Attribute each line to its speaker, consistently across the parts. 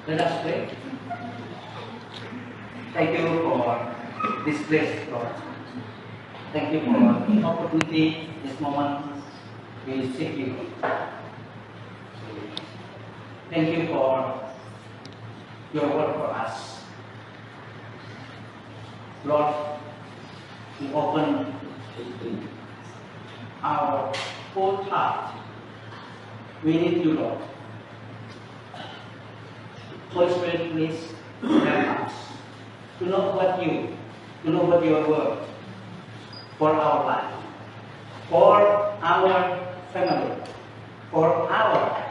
Speaker 1: Let us pray. Thank you for this place, Lord. Thank you for the opportunity, this moment we seek you. Thank you for your word for us. Lord, we open our whole heart. We need you, Lord. Holy Spirit, please help us to know what your word for our life, for our family, for our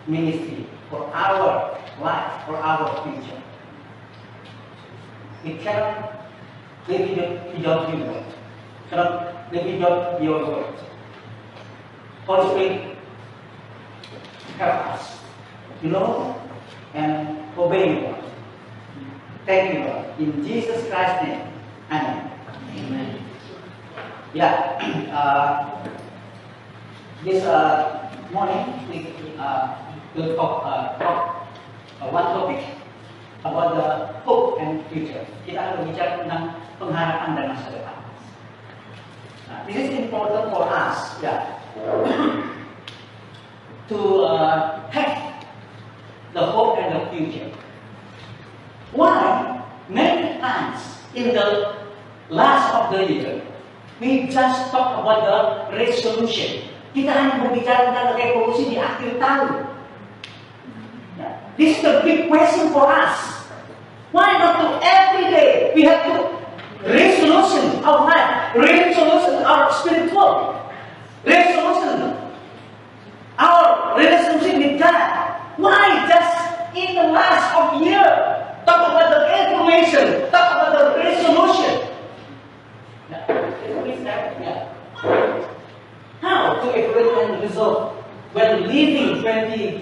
Speaker 1: ministry, for our life, for our future. We cannot live without you, Lord. Cannot live without your word. Holy Spirit, help us to know and obey you, Lord. Thank you, Lord. In Jesus Christ's name, Amen.
Speaker 2: Amen.
Speaker 1: Yeah. This morning we will talk one topic about the hope and future. Kita akan berbicara tentang pengharapan dan masa depan. This is important for us, to have the hope and the future. Why? Many times in the last of the year, we just talk about the resolution. Kita hanya berbicara tentang resolusi di akhir tahun. This is the big question for us. Why not to every day we have to resolution our life, resolution our spiritual, resolution our relationship with God. Why just in the last of year talk about the information, talk about the resolution? How to evaluate and resolve when leaving 24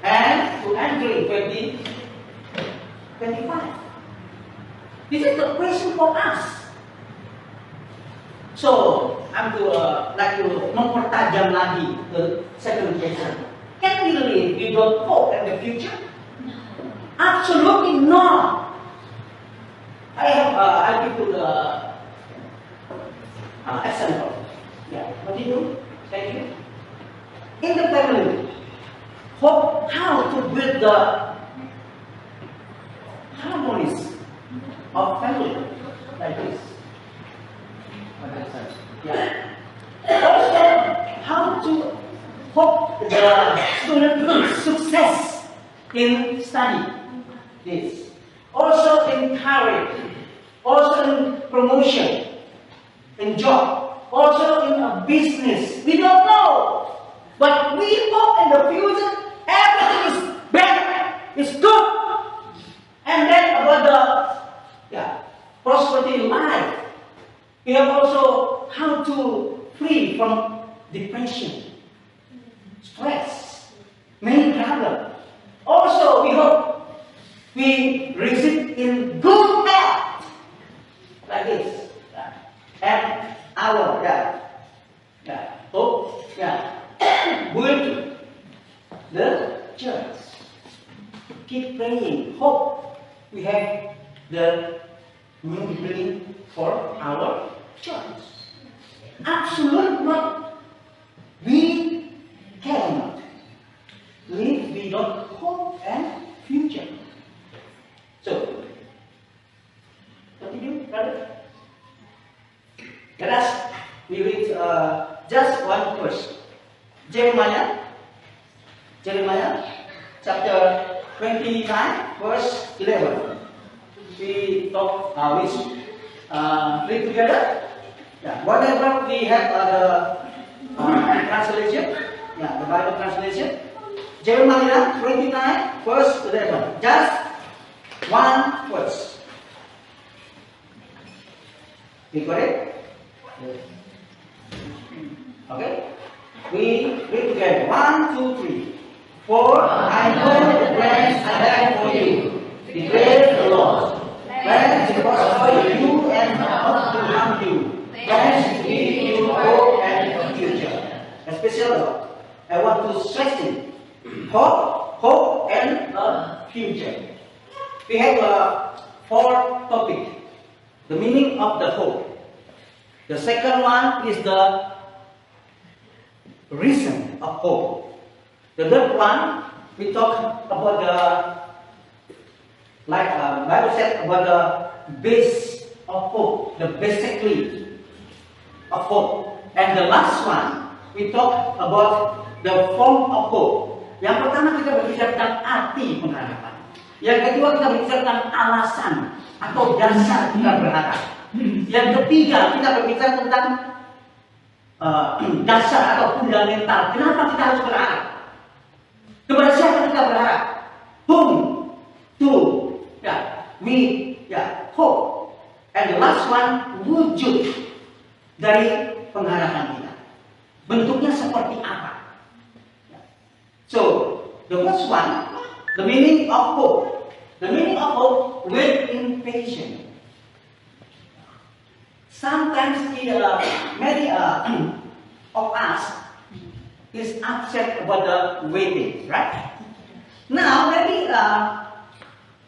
Speaker 1: and to entering 2025? This is the question for us. So, I'm like to mempertajam lagi the second question. Can we live without hope in the future?
Speaker 2: No.
Speaker 1: Absolutely not. I'll give you the example. What do you do? Thank you. In the family, hope how to build the harmonies of family like this. Also, how to hope the student success in study. This. Also in career. Also in promotion. In job. Also in a business. We don't know. But we hope in the future everything is better. Is good. And then about the prosperity in life. We have also how to free from depression, stress, many problems. Also, we hope we reside in good health, like this, and our hope, build the church. Keep praying. Hope we have the new building for our church. Absolutely not. We cannot live without hope and future. So, continue, brother. Let us read just one verse. Jeremiah chapter 29, verse 11. We talk, read together. Whatever we have the translation, the Bible translation. Jeremiah 29, verse 11. Just one verse. You got it? Okay? We read together. 1, 2, 3. For I know the plans I have for you, declares the Lord. Plans to prosper you and not to harm you. Plans to give you hope and a future. Especially, I want to stress it. Hope and a future. We have four topics. The meaning of the hope. The second one is the reason of hope. The third one, we talk about the, like Bible said, about the base of hope, the basically of hope. And the last one, we talk about the form of hope. Yang pertama kita berbicara tentang arti pengharapan. Yang kedua kita berbicara tentang alasan atau dasar kita berharap. Yang ketiga kita berbicara tentang dasar atau fundamental. Kenapa kita harus berharap? Kepada siapa kita berharap? Whom to we hope. And the last one, wujud dari pengharapan kita. Bentuknya seperti apa? So, the first one, the meaning of hope. The meaning of hope, wait in patience. Sometimes many of us is upset about the waiting, right? Now maybe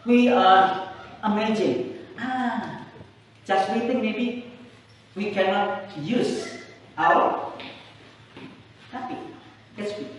Speaker 1: we imagine, just waiting, maybe we cannot use our happy,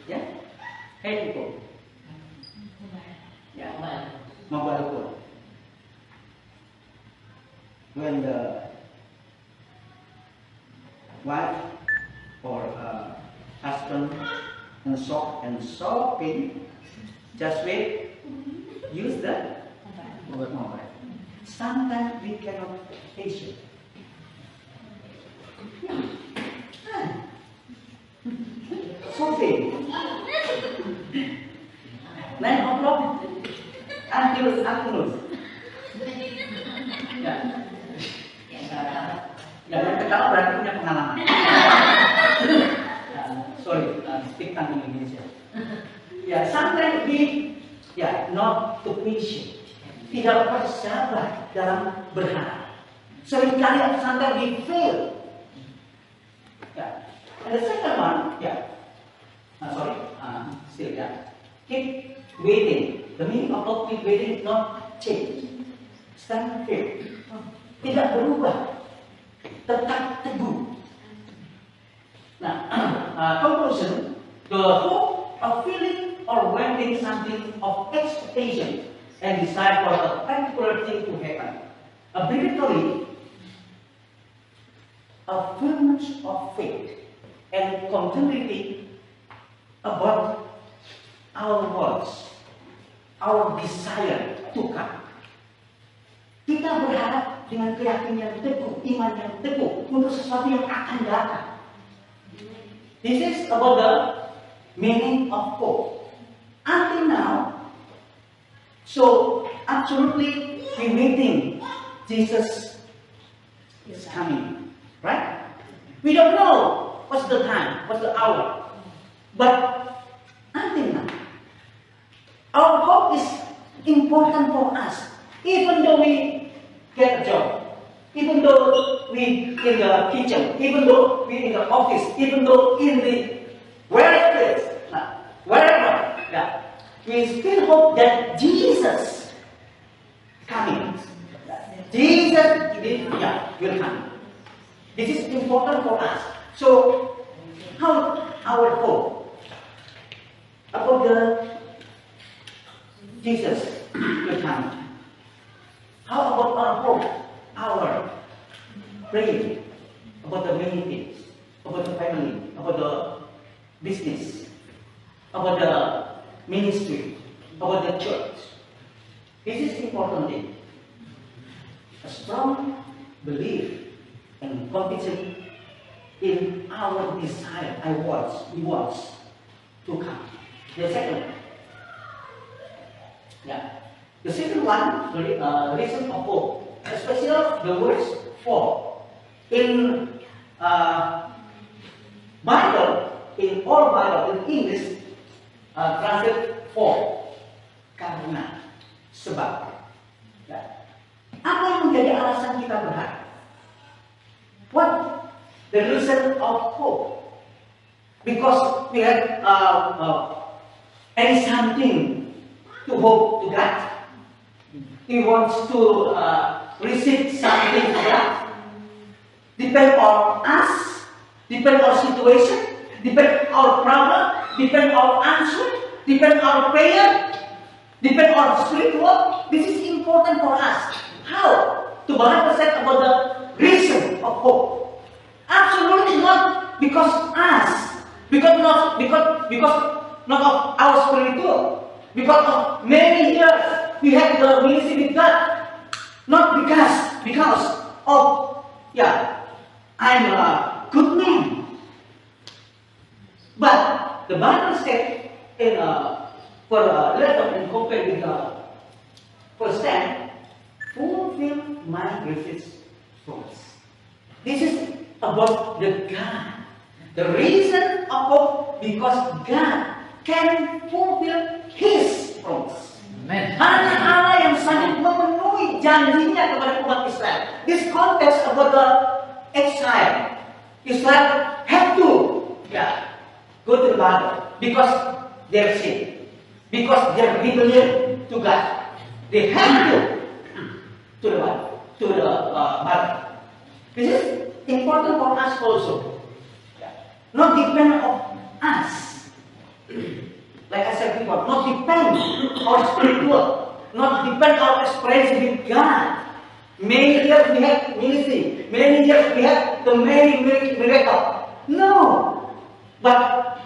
Speaker 1: yeah, handphone, yeah, mobile phone. When the wife or husband and shopping, just wait, use the mobile. Sometimes we cannot patient. Shopping. 9 o'clock until afternoon. Yang ketawa berarti punya pengalaman. Sorry, speak in Indonesia. Sometimes we, not too patient. Tidak bersabar dalam berharap. Seringkali sometimes we fail. And the second one, keep waiting. The meaning of keep waiting not change. Stand firm. Tidak berubah. Tetap teguh. Nah, conclusion, the hope of feeling or wanting something of expectation and desire for a particular thing to happen. Ability, a firmness of faith and continuity about our words, our desire to come. Kita berharap dengan keyakinan yang teguh, iman yang teguh untuk sesuatu yang akan datang. This is about the meaning of hope. Until now, so absolutely we waiting. Jesus is coming, right? We don't know what's the time, what's the hour, but until now, our hope is important for us. Even though we get a job, even though we in the kitchen, even though we in the office, even though in the wherever, we still hope that Jesus coming. Jesus will come. This is important for us. So, how our hope about the Jesus will come? How about our hope, our praying about the many things, about the family, about the business, about the ministry, about the church? This is important thing. A strong belief and conviction in our desire, we want to come. The second one, the reason of hope, especially the words for. In Bible, in all Bible, in English, translate for, karena, sebab. Apa yang menjadi alasan kita berharap? What the reason of hope? Because we have any something to hope to God. He wants to receive something from God. Depend on us, depend on situation, depend on our problem, depend on answer, depend on prayer, depend on spiritual. This is important for us. How? To 100% about the reason of hope. Absolutely not because us, because not of our spiritual, because of many years we have the ministry with God, not because of I'm a good man. But the Bible said in for a letter and compare with the first time, fulfill my gracious promise. This is about the God. The reason of hope because God can fulfill His promise.
Speaker 2: Amen.
Speaker 1: Hanya Allah yang sanggup memenuhi janjinya kepada umat Israel. This context about the exile. Israel have to go to the battle because their sin, because their rebellion to God. They have to the battle. This is important for us also. Not depend on us. Like I said before, not depend on spiritual, not depend on experience with God. Many years we have ministry, many years we have the many miracle. No, but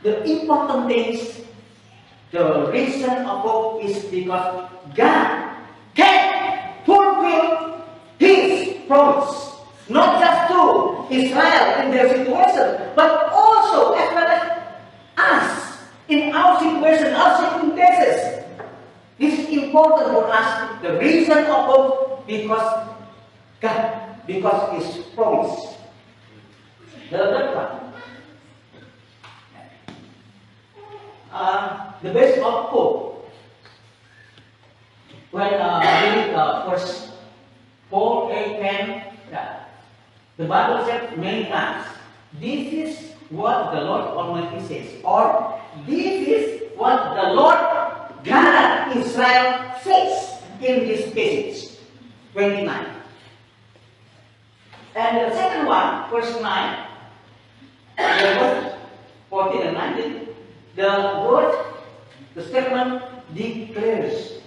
Speaker 1: the important thing is the reason of hope is because God can fulfill His promise. Not just to Israel in their situation, but also as well as us in our situation, our circumstances. This is important for us. The reason of hope because God, because His promise. The third one. The base of hope. When reading first Paul 8:10, the Bible said many times, this is what the Lord Almighty says, or this is what the Lord God Israel says in this passage 29. And the second one, verse 9, verse 14 and 19, the statement declares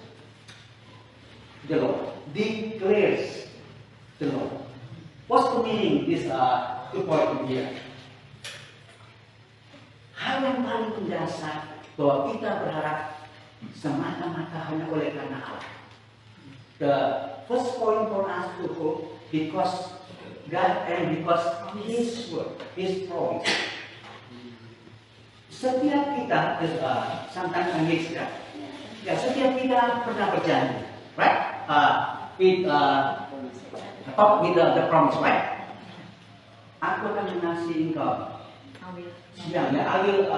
Speaker 1: the Lord. Declares the Lord. What's the meaning this 2 point here? Hal yang paling mendasar bahwa kita berharap semata-mata hanya oleh karena Allah. The first point for us to hope because God and because His word, His promise. Setiap kita, sometimes I mix that. Setiap kita pernah berjanji, right? With the promise, right? Aku akan mengasihi engkau. I will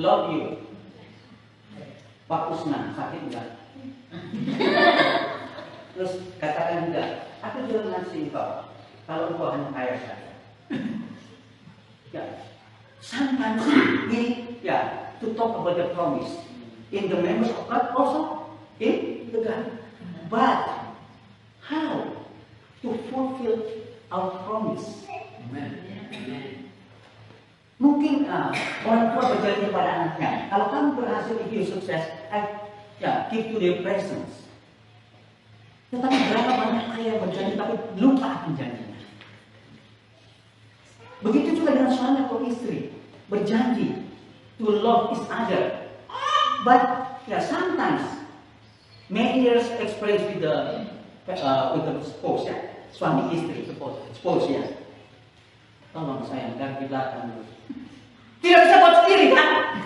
Speaker 1: love you. Waktu senang, sakit enggak? Terus katakan juga, aku juga mengasihi engkau. Kalau engkau hanya kaya saja. Sometimes we to talk about the promise in the members of God, also in the God. But how to fulfill our promise? Amen. Mungkin orang tua berjanji pada anaknya, kalau kamu berhasil hidup sukses, give to their presents. Tetapi berapa banyak ayah berjanji tapi lupa akan janjinya. Begitu juga dengan suami atau istri berjanji to love each other, but sometimes many years experience with the spouse, suami istri, spouse tolong sayang dan kita akan tidak bisa buat sendiri kan?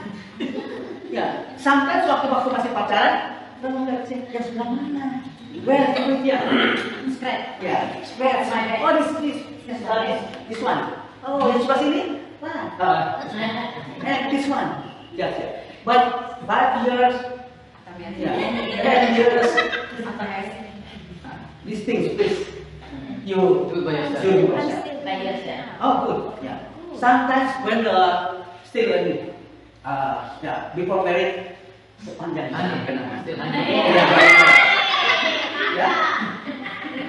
Speaker 1: Sampai waktu masih pacaran, tolong lihat sih yang sebelah mana? Where is it? Spread, spread. Oh, this one. Oh, yang sebelah sini? And this one. But 5 years, 10 years. These things, please. You do by yourself. Oh, good. Sometimes when still before marriage, sepanjang
Speaker 2: Honey,
Speaker 1: jalan.
Speaker 2: still
Speaker 1: Ya.
Speaker 2: honey.
Speaker 1: Ya.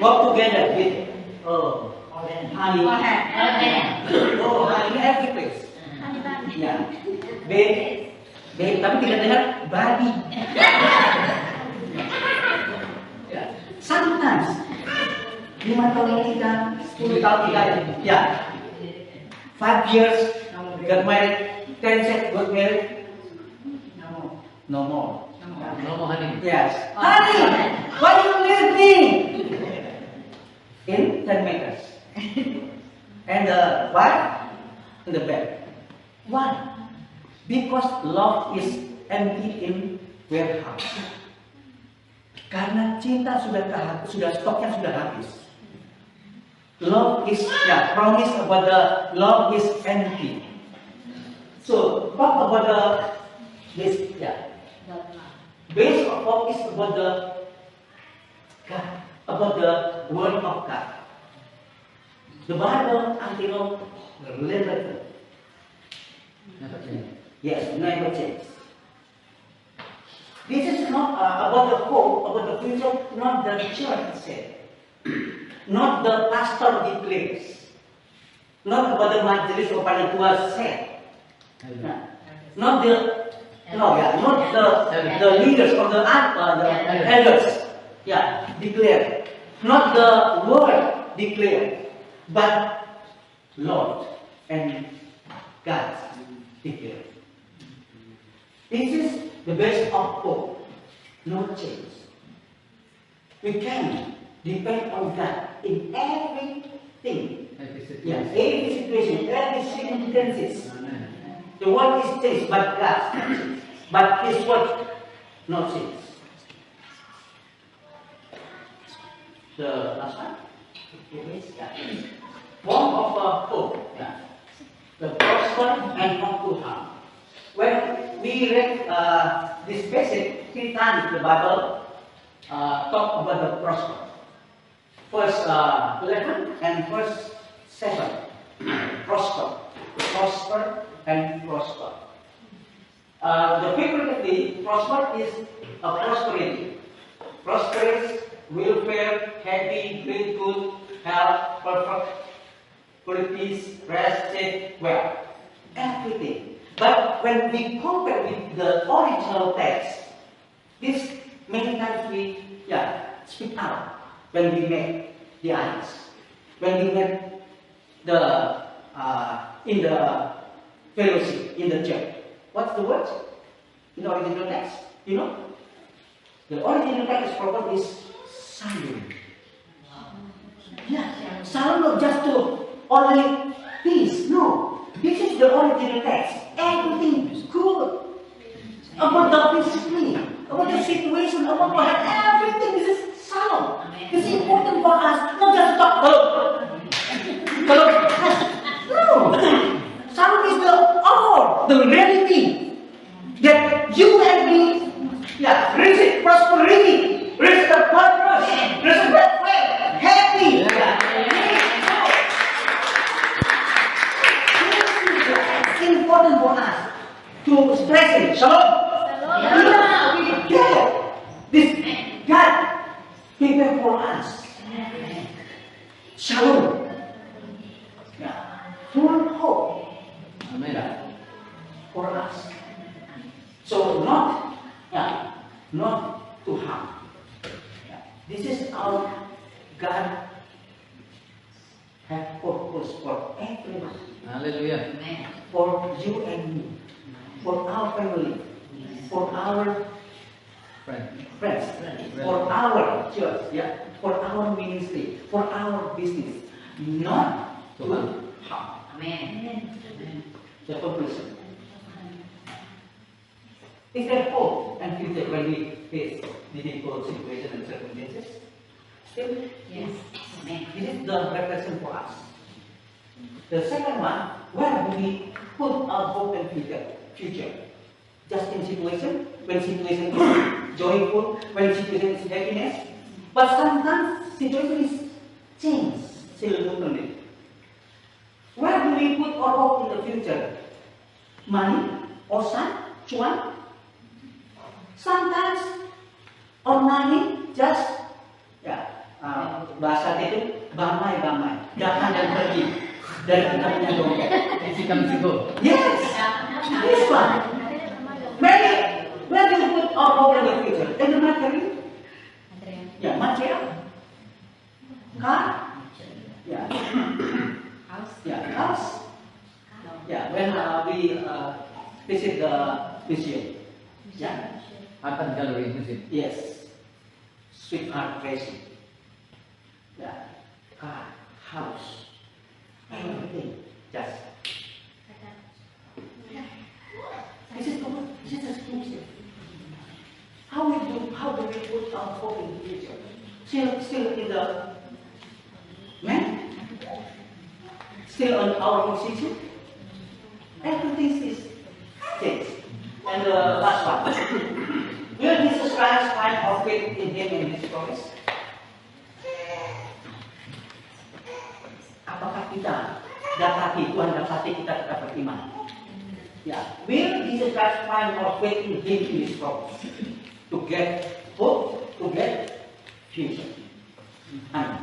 Speaker 1: Work together with honey. Oh, honey in every place. Ya. Babe, tapi tidak dengar babi. Ya. Sometimes 5 tahun kita, 10 tahun kita, ya. 5 years got married, 10 years got married. No more.
Speaker 2: No more honey.
Speaker 1: Yes. Honey, why you leave me? In 10 meters. And the wife in the bed. Why? Because love is empty in warehouse. Karena cinta sudah stoknya sudah habis. Love is promise about the love is empty. So talk about this base of love is about the God, about the word of God. The Bible until never
Speaker 2: change.
Speaker 1: Yes, never change. This is not about the hope, about the future, not the church said, not the pastor declares, not about the majelis or panitia said, not the leaders or the elders, declare, not the word declare, but Lord and God declare. This is the best of hope, no change. We can depend on God in everything. Yes, every situation, every circumstances. The world is changed, but God changes. But His word not change. The last one. Form of hope. The prosper and not to harm. When we read this passage 3 times, the Bible talk about the prosper. Verse 11 and verse 7. Prosper and prosper. The figuratively, prosper is a prosperity. Prosperous, welfare, happy, grateful, health, perfect, qualities, rest, wealth, everything. But when we compare with the original text, this many times we speak out when we make the eyes, when we make the in the fellowship in the church. What's the word in the original text? You know, the original text proper is shalom. Yeah, shalom not just to only peace. No, this is the original text. Everything is good about the physically, about the situation, about what everything is shalom. It's important for us not just to talk. No, shalom is the all, the reality that you and me, receive prosperity, receive the purpose, receive the faith, happy. It's important for us to express it. Shalom. We get this God prepared for us. Shalom. Full hope.
Speaker 2: Amen.
Speaker 1: For us. So not to harm. This is our God have purpose for everyone.
Speaker 2: Hallelujah.
Speaker 1: For you and me. For our family. For our friends. For our church. For our ministry. For our business. Not to harm.
Speaker 3: Amen.
Speaker 1: The conclusion. Is there hope and future when we face difficult situations and circumstances? Still,
Speaker 3: Yes. Amen.
Speaker 1: this is the reflection for us. The second one, where do we put our hope and future? Just in situation, when situation is joyful, when situation is happiness, but sometimes situation is changed simultaneously. Where do we put our hope in the future? Money or son? Cuan? Sometimes on money just bahasa itu bamai, datang dan pergi dari kita punya dompet.
Speaker 2: Sikam-siko.
Speaker 1: Yes, this one. Many, where do you put our problem in the future? In the material? Yeah, material. Car? Yeah. House. Yeah, when we visit the museum. Yeah.
Speaker 2: Art gallery museum.
Speaker 1: Yes. Sweetheart racing. Yeah. Car, house, everything. Just. This is a museum. How do we put our hope in the future? Still in the man? Still on our position? Everything is changed. And the last one. Will Jesus Christ find our faith in Him in His promise? Apakah kita dapati kita tetap beriman? Yeah. Will Jesus Christ find our faith in Him in His promise? To get hope, to get future. Amen.